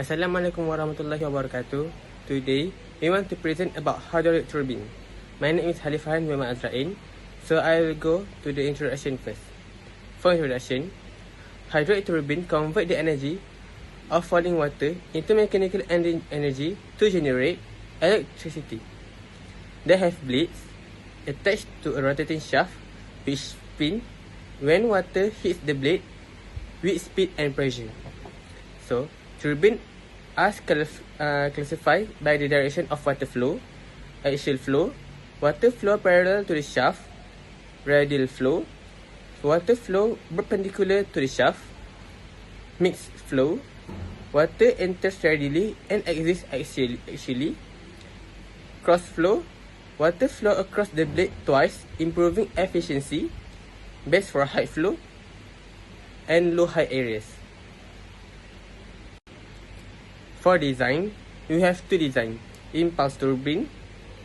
Assalamualaikum warahmatullahi wabarakatuh. Today, we want to present about hydraulic turbine. My name is Halifan Muhammad Azrain, so I will go to the introduction first. For introduction, hydraulic turbine convert the energy of falling water into mechanical energy to generate electricity. They have blades attached to a rotating shaft which spin when water hits the blade with speed and pressure. So, turbine are classified by the direction of water flow, axial flow, water flow parallel to the shaft, radial flow, water flow perpendicular to the shaft, mixed flow, water enters radially and exits axially, cross flow, water flow across the blade twice, improving efficiency, best for high flow and low high areas. For design, we have two designs: impulse turbine,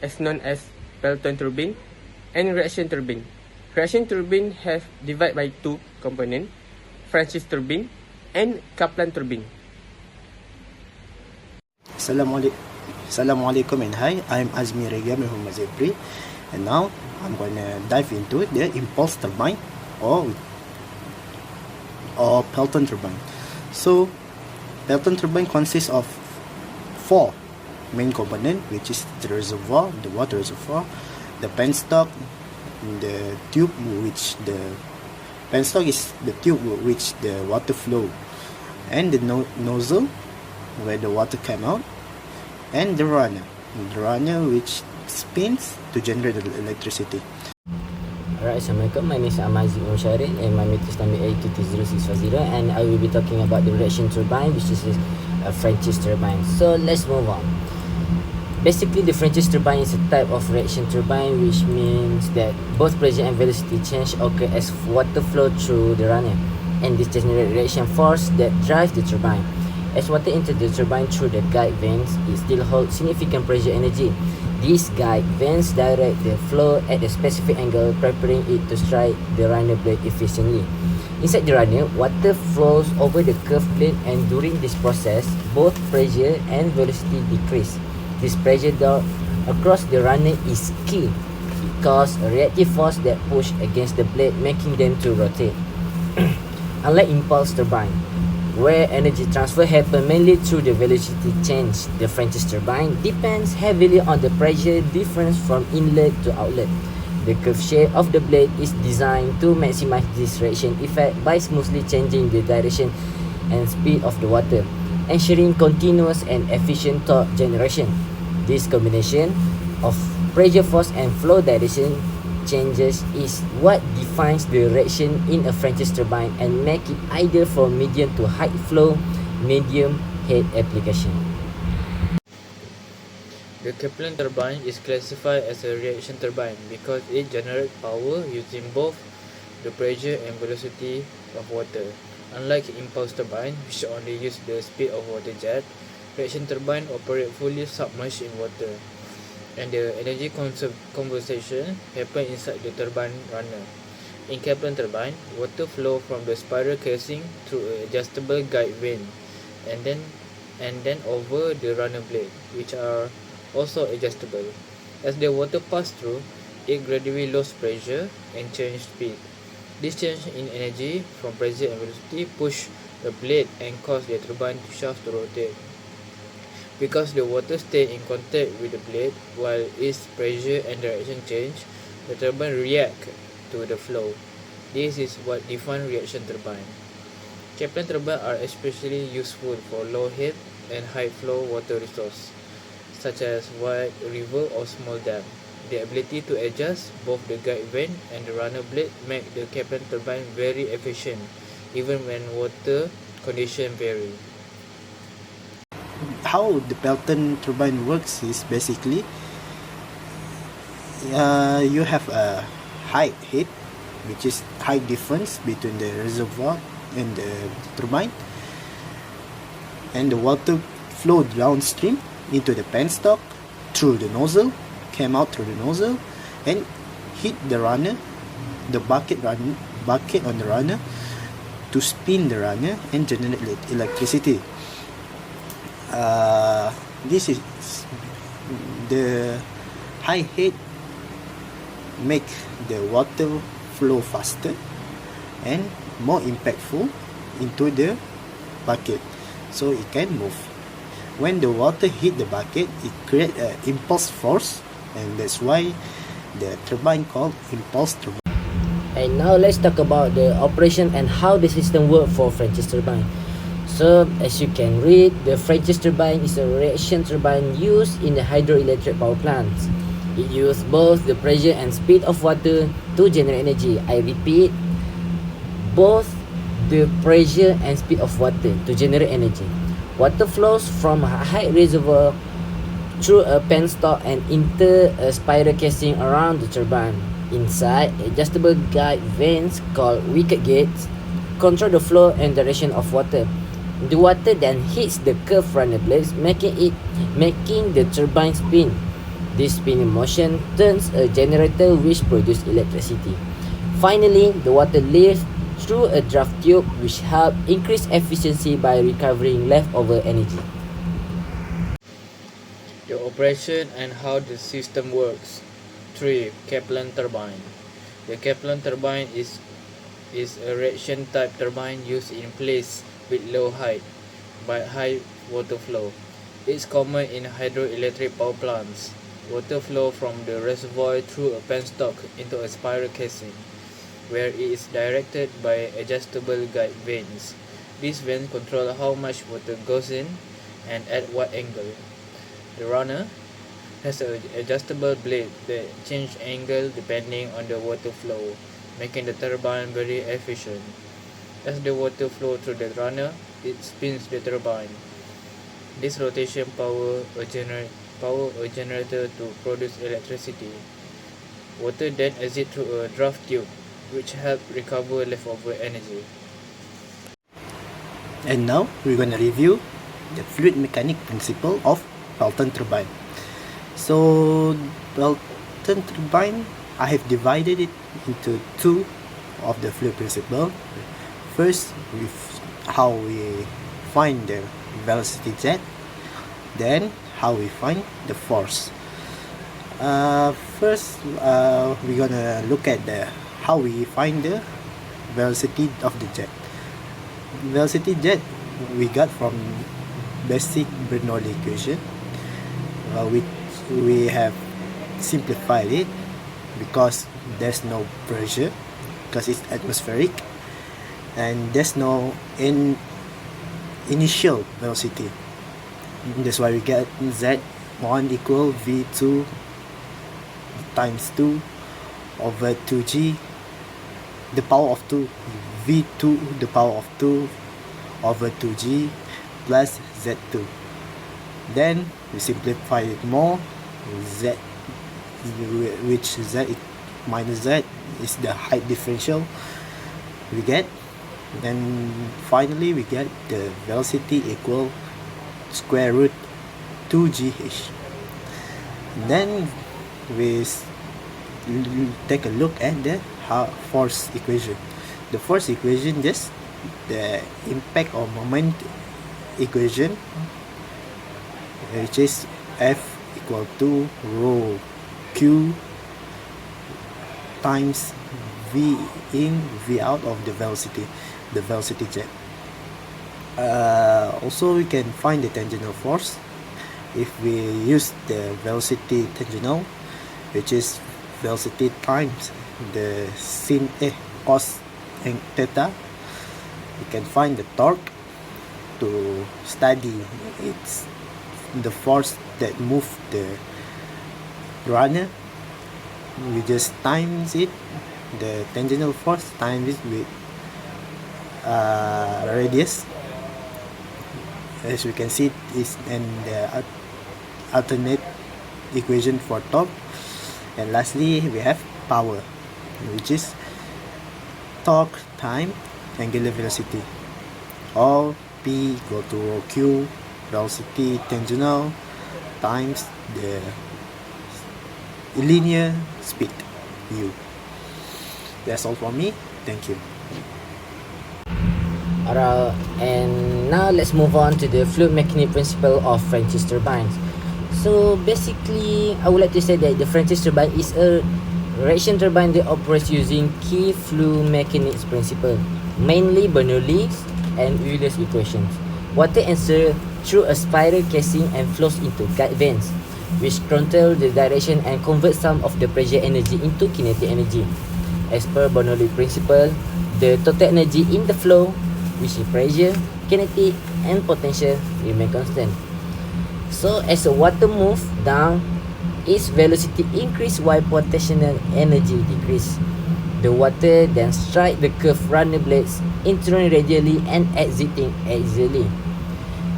as known as Pelton turbine, and reaction turbine. Reaction turbine have divided by two components: Francis turbine and Kaplan turbine. Assalamualaikum and hi, I'm Azmi Rega Muhammad Zebri, and now I'm gonna dive into the impulse turbine or Pelton turbine. So Pelton turbine consists of four main components, which is the reservoir, the water reservoir, the penstock, the tube which the penstock is the tube which the water flow, and the nozzle where the water came out, and the runner which spins to generate the electricity. Alright, Assalamualaikum. My name is Amazi Musharin and my matrix number A22060, and I will be talking about the reaction turbine, which is a Francis turbine. So let's move on. Basically, the Francis turbine is a type of reaction turbine, which means that both pressure and velocity change occur as water flow through the runner, and this generates reaction force that drives the turbine. As water enters the turbine through the guide vanes, it still holds significant pressure energy. These guide vanes direct the flow at a specific angle, preparing it to strike the runner blade efficiently. Inside the runner, water flows over the curved blade, and during this process, both pressure and velocity decrease. This pressure drop across the runner is key. It causes a reactive force that pushes against the blade, making them to rotate. Unlike impulse turbine, where energy transfer happens mainly through the velocity change, the Francis turbine depends heavily on the pressure difference from inlet to outlet. The curved shape of the blade is designed to maximize this reaction effect by smoothly changing the direction and speed of the water, ensuring continuous and efficient torque generation. This combination of pressure force and flow direction changes is what defines the reaction in a Francis turbine and make it ideal for medium to high flow, medium head application. The Kaplan turbine is classified as a reaction turbine because it generates power using both the pressure and velocity of water. Unlike impulse turbine, which only use the speed of water jet, reaction turbine operate fully submerged in water, and the energy conservation happen inside the turbine runner. In Kaplan turbine, water flow from the spiral casing through an adjustable guide vane, and then over the runner blade, which are also adjustable. As the water pass through, it gradually loses pressure and change speed. This change in energy from pressure and velocity push the blade and cause the turbine shaft to rotate. Because the water stays in contact with the blade while its pressure and direction change, the turbine reacts to the flow. This is what defines reaction turbine. Kaplan turbines are especially useful for low head and high flow water resources, such as wide river or small dam. The ability to adjust both the guide vane and the runner blade make the Kaplan turbine very efficient, even when water conditions vary. How the Pelton turbine works is basically you have a height head, which is height difference between the reservoir and the turbine, and the water flow downstream into the penstock through the nozzle, came out through the nozzle, and hit the runner, the bucket on the runner to spin the runner and generate electricity. This is the high head make the water flow faster and more impactful into the bucket, so it can move. When the water hit the bucket, it creates an impulse force, and that's why the turbine called impulse turbine. And now let's talk about the operation and how the system works for Francis turbine. So as you can read, the Francis turbine is a reaction turbine used in the hydroelectric power plants. It uses both the pressure and speed of water to generate energy. I repeat, both the pressure and speed of water to generate energy. Water flows from a high reservoir through a penstock and into a spiral casing around the turbine. Inside, adjustable guide vanes called wicket gates control the flow and direction of water. The water then hits the curved runner blades, making the turbine spin. This spinning motion turns a generator which produces electricity. Finally, the water leaves through a draft tube which helps increase efficiency by recovering leftover energy. The operation and how the system works. 3. Kaplan turbine. The Kaplan turbine is a reaction type turbine used in place with low height but high water flow. It's common in hydroelectric power plants. Water flow from the reservoir through a penstock into a spiral casing, where it is directed by adjustable guide vanes. These vanes control how much water goes in and at what angle. The runner has an adjustable blade that changes angle depending on the water flow, making the turbine very efficient. As the water flows through the runner, it spins the turbine. This rotation power a generator to produce electricity. Water then exits through a draft tube, which helps recover leftover energy. And now we're going to review the fluid mechanic principle of Pelton turbine. So Pelton turbine, I have divided it into two of the fluid principle. First, with how we find the velocity jet, then how we find the force. First, we're gonna look at how we find the velocity of the jet. Velocity jet we got from basic Bernoulli equation, which we have simplified it because there's no pressure, because it's atmospheric, and there's no initial velocity. That's why we get Z1 equal V2 times 2 over 2G the power of 2, V2 the power of 2 over 2G plus Z2. Then we simplify it more, Z, which Z minus Z is the height differential we get. Then finally we get the velocity equal square root 2gh. Then we take a look at the force equation. The force equation just the impact or moment equation, which is F equal to rho Q times V in V out of the velocity jet. Also we can find the tangential force if we use the velocity tangential, which is velocity times the sin cos and theta. We can find the torque. To study it's the force that move the runner, we just times it, the tangential force times it with radius. As we can see, is in the alternate equation for torque. And lastly we have power, which is torque time angular velocity, or P equal to rho Q velocity tangential times the linear speed U. That's all for me. Thank you. Alright, and now let's move on to the fluid mechanic principle of Francis turbines. So basically, I would like to say that the Francis turbine is a reaction turbine that operates using key fluid mechanics principle, mainly Bernoulli's and Euler's equations. Water enters through a spiral casing and flows into guide vents, which control the direction and convert some of the pressure energy into kinetic energy. As per Bernoulli principle, the total energy in the flow, which is pressure, kinetic and potential, remain constant. So as the water moves down, its velocity increase while potential energy decrease. The water then strike the curved runner blades, entering radially and exiting axially.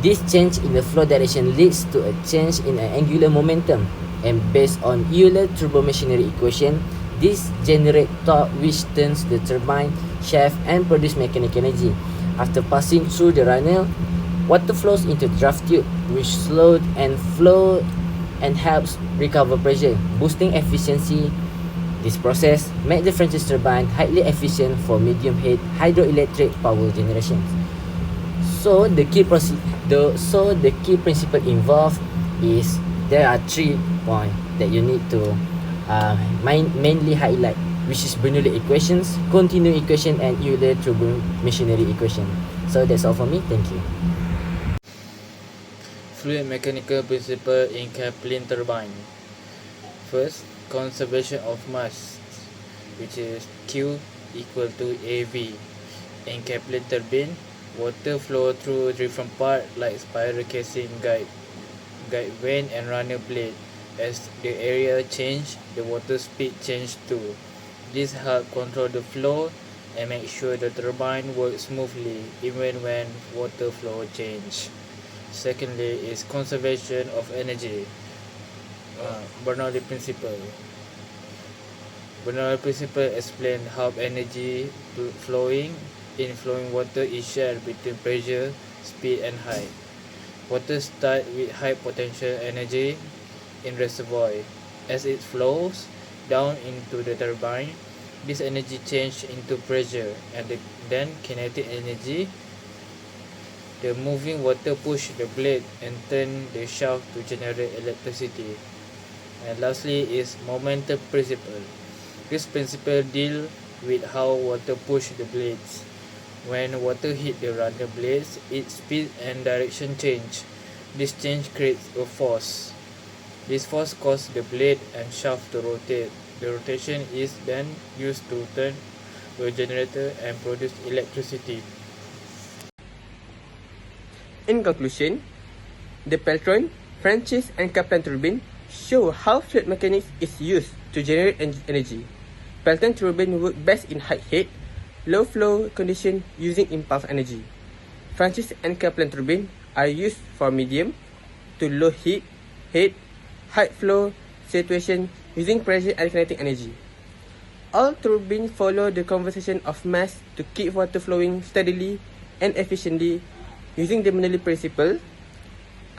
This change in the flow direction leads to a change in an angular momentum, and based on Euler turbomachinery equation, this generates torque which turns the turbine shaft and produce mechanical energy. After passing through the runner, water flows into the draft tube, which slows and flow and helps recover pressure, boosting efficiency. This process makes the Francis turbine highly efficient for medium head hydroelectric power generation. So the key principle involved is there are 3 points that you need to mainly highlight, which is Bernoulli equations, continuum equation, and Euler turbomachinery equation. So that's all for me. Thank you. Fluid mechanical principle in Kaplan turbine. First, conservation of mass, which is Q equal to AV. In Kaplan turbine, water flow through different parts like spiral casing, guide vane and runner blade. As the area change, the water speed change too. This help control the flow and make sure the turbine works smoothly even when water flow change. Secondly is conservation of energy. Bernoulli principle. Bernoulli principle explain how energy flowing in flowing water is shared between pressure, speed and height. Water starts with high potential energy in reservoir. As it flows down into the turbine, this energy changes into pressure and then kinetic energy. The moving water push the blade and turn the shaft to generate electricity. And lastly is momentum principle. This principle deals with how water push the blades. When water hit the runner blades, its speed and direction change. This change creates a force. This force causes the blade and shaft to rotate. The rotation is then used to turn the generator and produce electricity. In conclusion, the Peltron, Francis and Kaplan turbine show how fluid mechanics is used to generate energy. Pelton turbine work best in high head, low flow condition using impulse energy. Francis and Kaplan turbine are used for medium to low heat, head, high flow situation using pressure and kinetic energy. All turbines follow the conservation of mass to keep water flowing steadily and efficiently using the Bernoulli principle.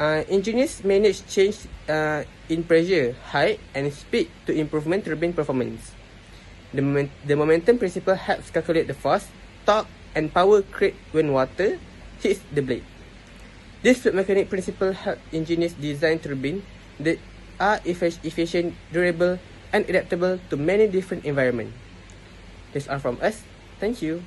Engineers manage change in pressure, height and speed to improvement turbine performance. The momentum principle helps calculate the force, torque and power created when water hits the blade. This fluid mechanic principle helps engineers design turbines that are efficient, durable and adaptable to many different environments. That's all from us. Thank you.